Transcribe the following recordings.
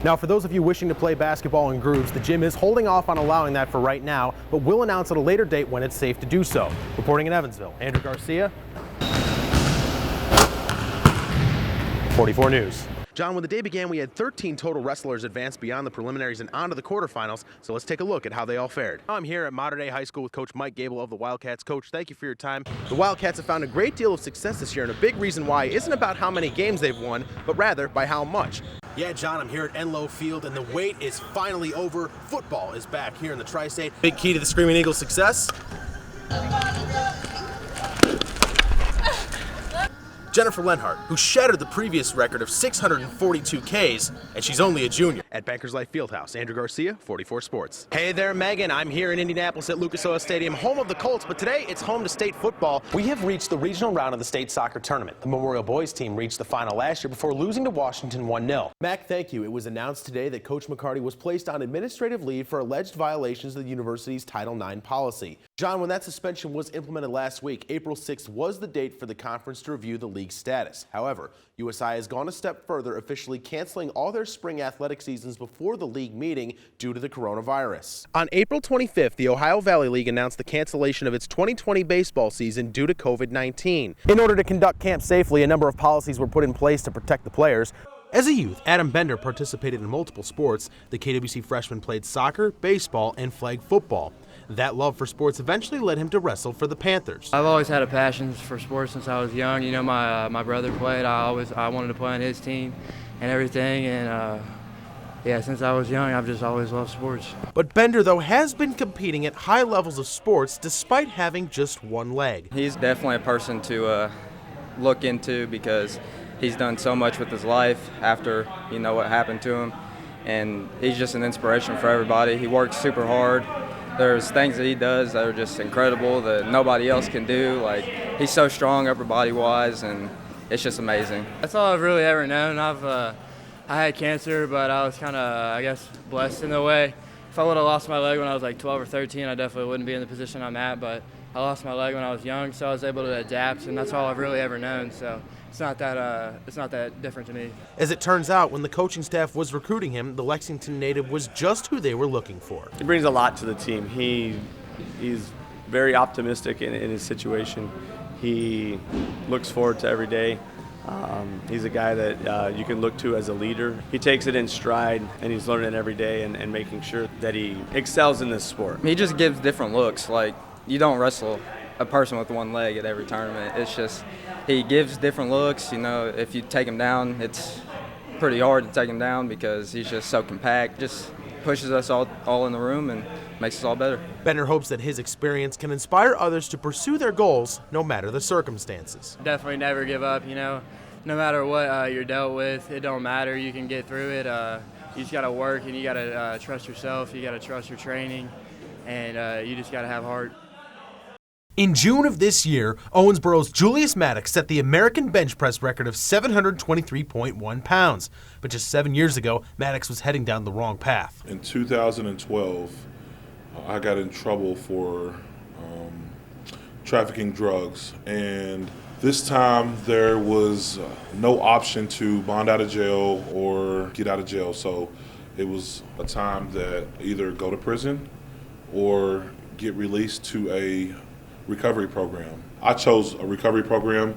Now, for those of you wishing to play basketball in groups, the gym is holding off on allowing that for right now, but will announce at a later date when it's safe to do so. Reporting in Evansville, Andrew Garcia, 44 News. John, when the day began, we had 13 total wrestlers advance beyond the preliminaries and onto the quarterfinals, so let's take a look at how they all fared. I'm here at Modern Day High School with Coach Mike Gable of the Wildcats. Coach, thank you for your time. The Wildcats have found a great deal of success this year, and a big reason why isn't about how many games they've won, but rather by how much. Yeah, John, I'm here at Enloe Field, and the wait is finally over. Football is back here in the Tri-State. Big key to the Screaming Eagles' success? Jennifer Lenhart, who shattered the previous record of 642 Ks, and she's only a junior. At Bankers Life Fieldhouse, Andrew Garcia, 44 Sports. Hey there, Megan. I'm here in Indianapolis at Lucas Oil Stadium, home of the Colts, but today it's home to state football. We have reached the regional round of the state soccer tournament. The Memorial Boys team reached the final last year before losing to Washington 1-0. Mac, thank you. It was announced today that Coach McCarty was placed on administrative leave for alleged violations of the university's Title IX policy. John, when that suspension was implemented last week, April 6th was the date for the conference to review the league's status. However, USI has gone a step further, officially canceling all their spring athletic seasons before the league meeting due to the coronavirus. On April 25th, the Ohio Valley League announced the cancellation of its 2020 baseball season due to COVID-19. In order to conduct camp safely, a number of policies were put in place to protect the players. As a youth, Adam Bender participated in multiple sports. The KWC freshman played soccer, baseball, and flag football. That love for sports eventually led him to wrestle for the Panthers. I've always had a passion for sports since I was young. You know, my brother played. I wanted to play on his team and everything. And yeah, since I was young, I've just always loved sports. But Bender, though, has been competing at high levels of sports despite having just one leg. He's definitely a person to look into because he's done so much with his life after, you know, what happened to him. And he's just an inspiration for everybody. He works super hard. There's things that he does that are just incredible that nobody else can do. Like, he's so strong upper body wise, and it's just amazing. That's all I've really ever known. I had cancer, but I was kind of, I guess, blessed in a way. If I would have lost my leg when I was like 12 or 13, I definitely wouldn't be in the position I'm at, but I lost my leg when I was young, so I was able to adapt, and that's all I've really ever known. So it's not that different to me. As it turns out, when the coaching staff was recruiting him, the Lexington native was just who they were looking for. He brings a lot to the team. He's very optimistic in his situation. He looks forward to every day. He's a guy that you can look to as a leader. He takes it in stride, and he's learning every day and making sure that he excels in this sport. He just gives different looks. Like, you don't wrestle a person with one leg at every tournament. It's just he gives different looks. You know, if you take him down, it's pretty hard to take him down because he's just so compact. Just pushes us all in the room and makes us all better. Bender hopes that his experience can inspire others to pursue their goals no matter the circumstances. Definitely never give up, you know. No matter what you're dealt with, it don't matter. You can get through it. You just got to work, and you got to trust yourself. You got to trust your training, and you just got to have heart. In June of this year, Owensboro's Julius Maddox set the American bench press record of 723.1 pounds. But just 7 years ago, Maddox was heading down the wrong path. In 2012, I got in trouble for trafficking drugs. And this time, there was no option to bond out of jail or get out of jail. So it was a time that either go to prison or get released to a recovery program. I chose a recovery program,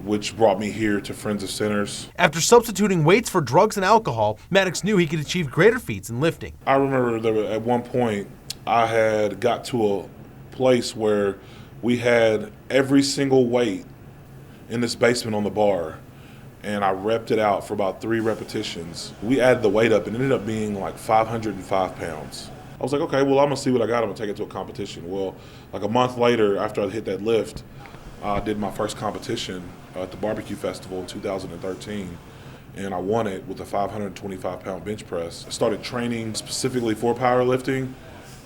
which brought me here to Friends of Sinners. After substituting weights for drugs and alcohol, Maddox knew he could achieve greater feats in lifting. I remember that at one point, I had got to a place where we had every single weight in this basement on the bar, and I repped it out for about 3 repetitions. We added the weight up and it ended up being like 505 pounds. I was like, okay, well, I'm gonna see what I got. I'm gonna take it to a competition. Well, like a month later, after I hit that lift, I did my first competition at the barbecue festival in 2013, and I won it with a 525-pound bench press. I started training specifically for powerlifting,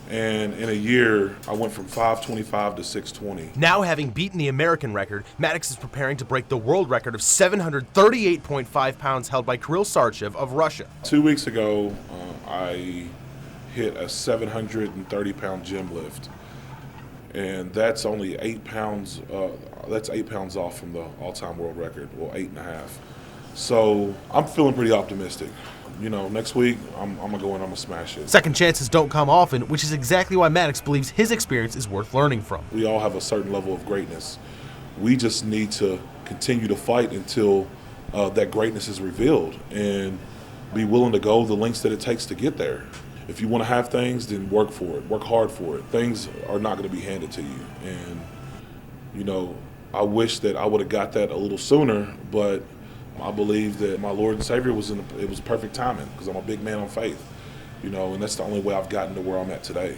and in a year, I went from 525 to 620. Now, having beaten the American record, Maddox is preparing to break the world record of 738.5 pounds held by Kirill Sarchev of Russia. 2 weeks ago, I hit a 730-pound gym lift, and that's only 8 pounds. That's 8 pounds off from the all-time world record, well, 8.5. So I'm feeling pretty optimistic. You know, next week I'm gonna go in, I'm gonna smash it. Second chances don't come often, which is exactly why Maddox believes his experience is worth learning from. We all have a certain level of greatness. We just need to continue to fight until that greatness is revealed and be willing to go the lengths that it takes to get there. If you want to have things, then work for it. Work hard for it. Things are not going to be handed to you. And, you know, I wish that I would have got that a little sooner, but I believe that my Lord and Savior it was perfect timing because I'm a big man on faith, you know, and that's the only way I've gotten to where I'm at today.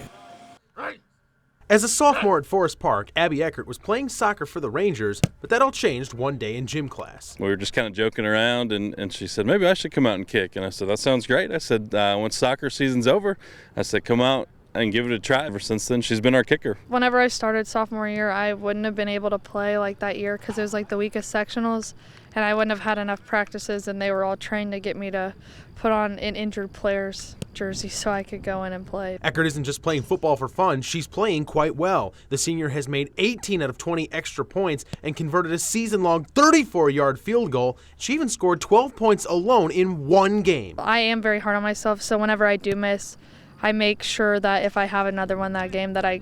As a sophomore at Forest Park, Abby Eckert was playing soccer for the Rangers, but that all changed one day in gym class. We were just kind of joking around, and she said, maybe I should come out and kick. And I said, that sounds great. I said, once soccer season's over, I said, come out and give it a try. Ever since then, she's been our kicker. Whenever I started sophomore year, I wouldn't have been able to play like that year because it was like the weakest sectionals, and I wouldn't have had enough practices, and they were all trying to get me to put on an injured player's jersey so I could go in and play. Eckert isn't just playing football for fun, she's playing quite well. The senior has made 18 out of 20 extra points and converted a season-long 34-yard field goal. She even scored 12 points alone in one game. I am very hard on myself, so whenever I do miss, I make sure that if I have another one that game that I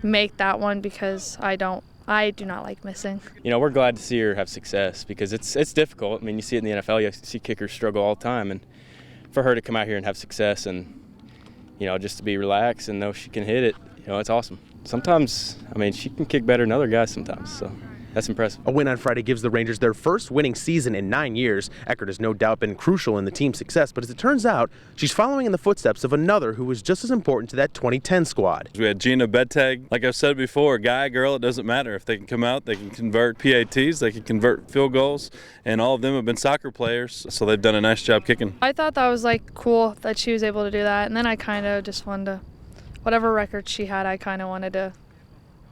make that one because I do not like missing. You know, we're glad to see her have success because it's difficult. I mean, you see it in the NFL, you see kickers struggle all the time, and for her to come out here and have success and, you know, just to be relaxed and know she can hit it, you know, it's awesome. Sometimes, I mean, she can kick better than other guys sometimes, so that's impressive. A win on Friday gives the Rangers their first winning season in 9 years. Eckert has no doubt been crucial in the team's success, but as it turns out, she's following in the footsteps of another who was just as important to that 2010 squad. We had Gina Bedtag. Like I've said before, guy, girl, it doesn't matter. If they can come out, they can convert PATs, they can convert field goals, and all of them have been soccer players, so they've done a nice job kicking. I thought that was like cool that she was able to do that, and then I kind of just wanted to, whatever record she had, I kind of wanted to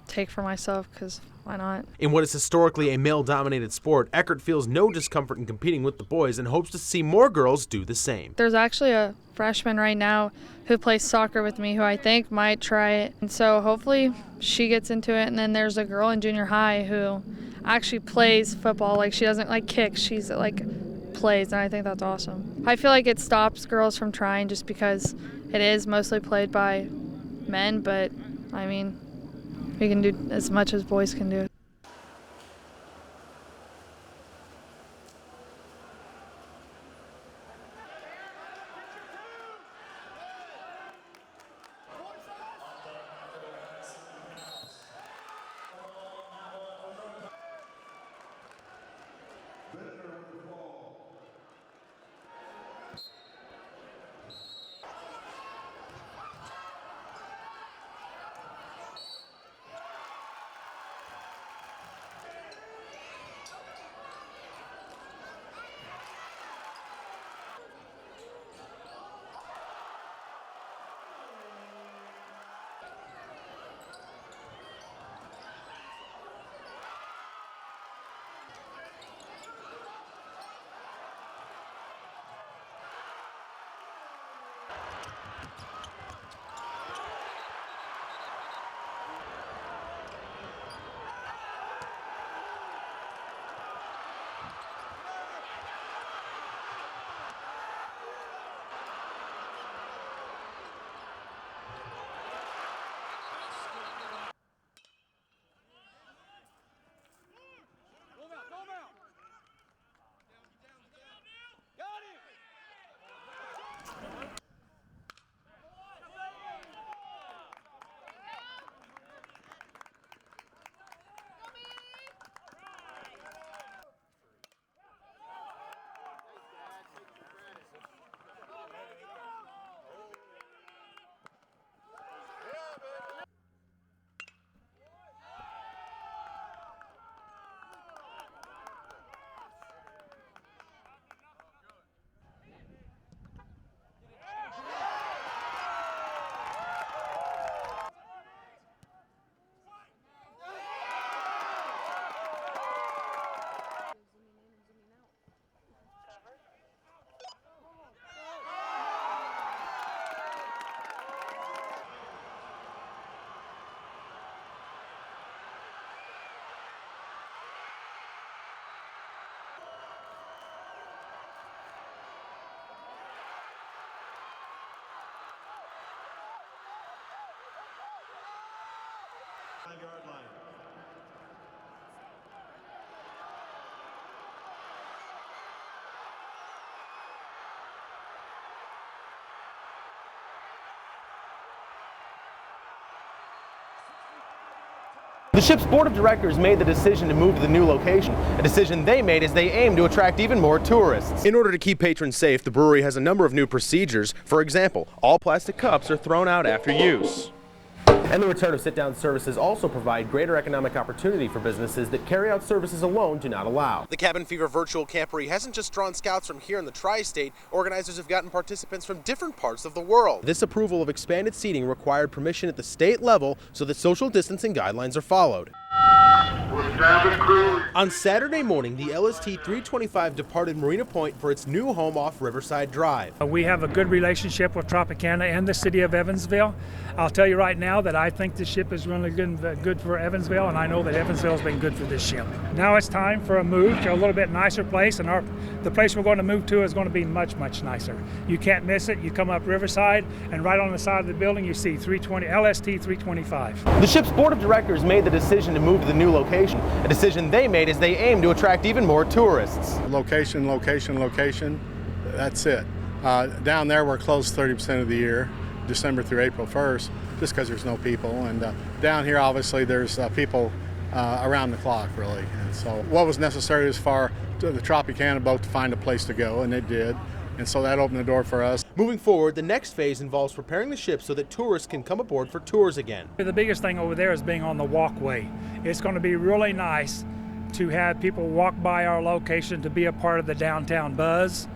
take for myself because why not? In what is historically a male-dominated sport, Eckert feels no discomfort in competing with the boys and hopes to see more girls do the same. There's actually a freshman right now who plays soccer with me who I think might try it, and so hopefully she gets into it. And then there's a girl in junior high who actually plays football. Like, she doesn't like kick, she's like plays, and I think that's awesome. I feel like it stops girls from trying just because it is mostly played by men, but I mean, we can do as much as boys can do. The ship's board of directors made the decision to move to the new location, a decision they made as they aim to attract even more tourists. In order to keep patrons safe, the brewery has a number of new procedures. For example, all plastic cups are thrown out after use. And the return of sit-down services also provide greater economic opportunity for businesses that carry-out services alone do not allow. The Cabin Fever Virtual Camporee hasn't just drawn scouts from here in the tri-state. Organizers have gotten participants from different parts of the world. This approval of expanded seating required permission at the state level so that social distancing guidelines are followed. On Saturday morning, the LST 325 departed Marina Point for its new home off Riverside Drive. We have a good relationship with Tropicana and the city of Evansville. I'll tell you right now that I think this ship is really good for Evansville, and I know that Evansville has been good for this ship. Now it's time for a move to a little bit nicer place, and the place we're going to move to is going to be much, much nicer. You can't miss it. You come up Riverside, and right on the side of the building you see LST 325. The ship's board of directors made the decision to move to the new location, a decision they made as they aim to attract even more tourists. Location, location, location, that's it. Down there we're closed 30% of the year, December through April 1st, just because there's no people. And down here obviously there's people around the clock really. And so what was necessary as far to the Tropicana boat to find a place to go, and it did. And so that opened the door for us. Moving forward, the next phase involves preparing the ship so that tourists can come aboard for tours again. The biggest thing over there is being on the walkway. It's going to be really nice to have people walk by our location to be a part of the downtown buzz.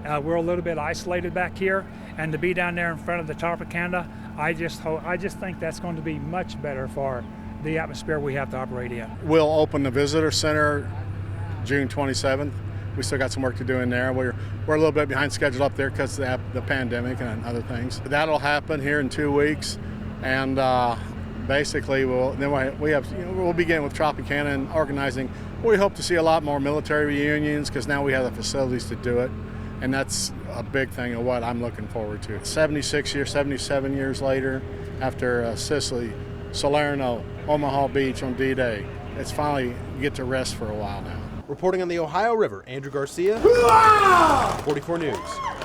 We're a little bit isolated back here, and to be down there in front of the Tropicana, I just think that's going to be much better for the atmosphere we have to operate in. We'll open the visitor center June 27th. We still got some work to do in there. We're a little bit behind schedule up there because of the pandemic and other things. That'll happen here in 2 weeks, and basically we'll begin with Tropicana and organizing. We hope to see a lot more military reunions because now we have the facilities to do it, and that's a big thing of what I'm looking forward to. 77 years later, after Sicily, Salerno, Omaha Beach on D-Day, it's finally get to rest for a while now. Reporting on the Ohio River, Andrew Garcia, 44 News.